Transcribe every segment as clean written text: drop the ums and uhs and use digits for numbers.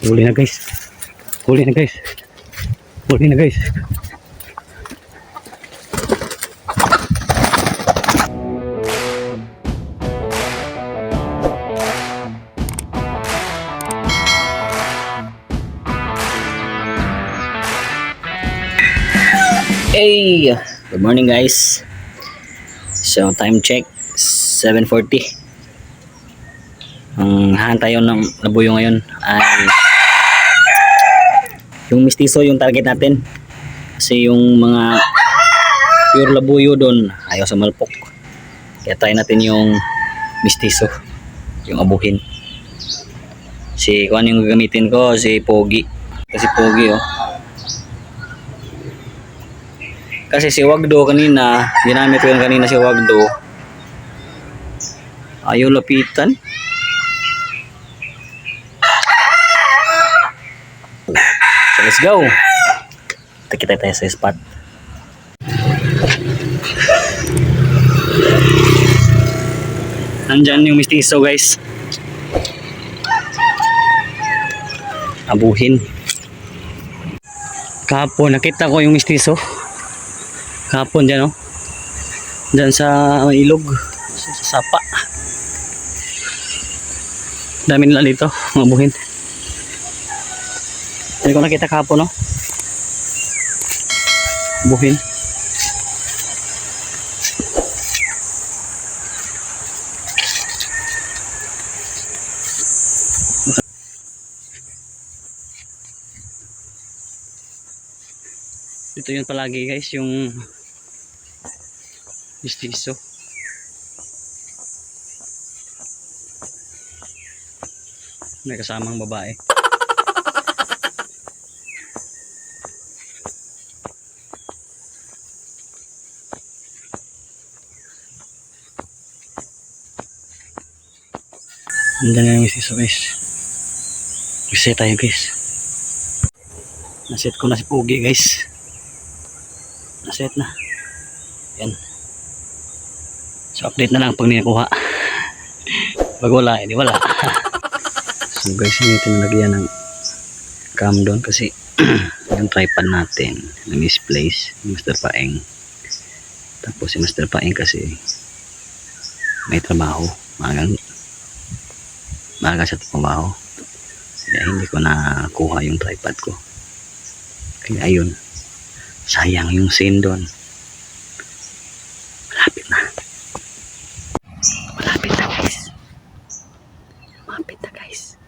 Huli na guys. Huli na guys. Huli na guys. Hey, good morning guys. So time check 7:40. Ang hahantay ng labuyo ngayon ay yung mistiso, yung target natin. Kasi yung mga pure labuyo doon ayaw sa malpok. Kaya try natin yung mistiso, yung abuhin. Kung ano yung gagamitin ko, si Pogi. Kasi Pogi Kasi si Wagdo kanina, ginamit ko yung kanina si Wagdo. Ayaw lapitan. So let's go. Kita tayo sa spot. Nandyan yung mistiso guys. Abuhin. Kahapon nakita ko yung mistiso. Kahapon dyan dyan sa ilog, sa sapa. Dami nila dito mabuhin. Hindi ko nakita kahapon buhin. Ito yun palagi guys, yung mistiso. May kasamang babae. Andiyan na yung mistiso guys. Reset tayo guys. Naset ko na si Pogi guys. Naset na. Yan. So update na lang pag ninakuha. Pag wala, hindi wala. So guys, hindi tinalagyan ng cam doon kasi yung tripod natin na misplace yung Master Paeng. Tapos si Master Paeng kasi may trabaho. Maaga siya trabaho. Kaya hindi ko nakuha yung tripod ko. Kaya ayun. Sayang yung scene doon. Malapit na. Malapit na guys. Malapit na guys.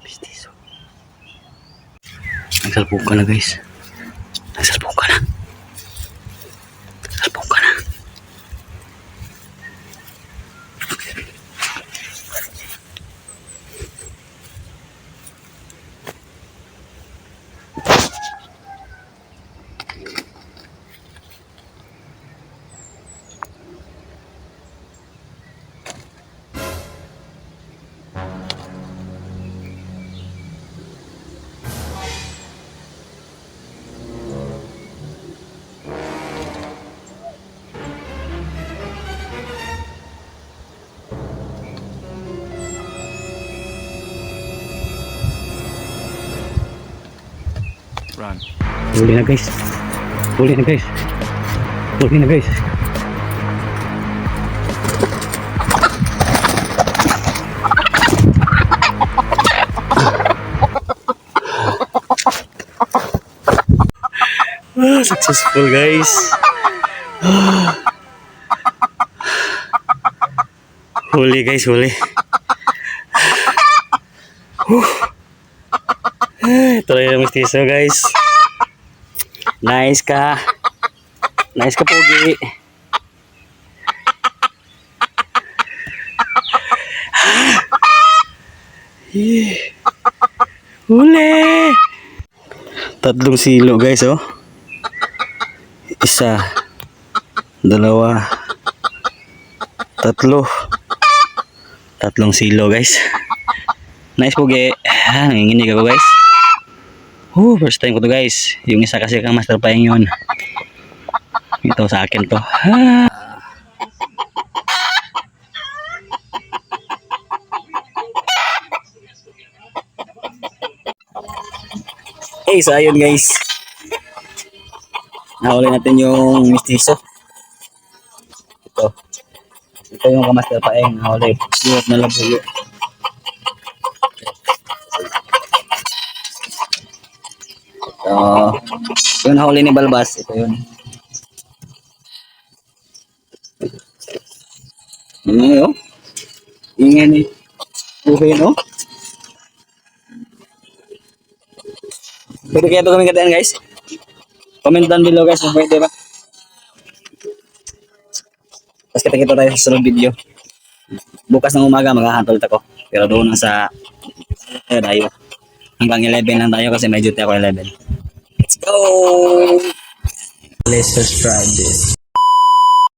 Mistiso. Nagsalpok ka na guys. Nagsalpok ka na. Nagsalpok ka na. Run. Huli na guys. Huli na guys. Huli na guys. Successful guys. Huli guys, huli. Ito na yung mistiso guys. Nice ka. Nice ka Pogi. Huli. Tatlong silo guys Isa, dalawa, tatlo. Tatlong silo guys. Nice Pogi. Nanginginig ako guys. First time ko to guys. Yung isa kasi kang Master Paeng yun. Ito sa akin to. Okay, so ayun guys. Nahuli natin yung mistiso. Ito. Ito yung kamaster paeng nahuli. Buhat na labuyo. Ito. Yung nahuli ni Balbas. Ito yun. Ingay oh. Ingay ni buhay no. Pwede kaya ito kami kataan guys. Comment down below guys kung pwede ba. Tapos kita-kita tayo sa sunod video. Bukas ng umaga maghahantol ako. Pero doon lang sa tayo. Hanggang 11 lang tayo kasi may duty ako 11. Let's go! Let's subscribe this.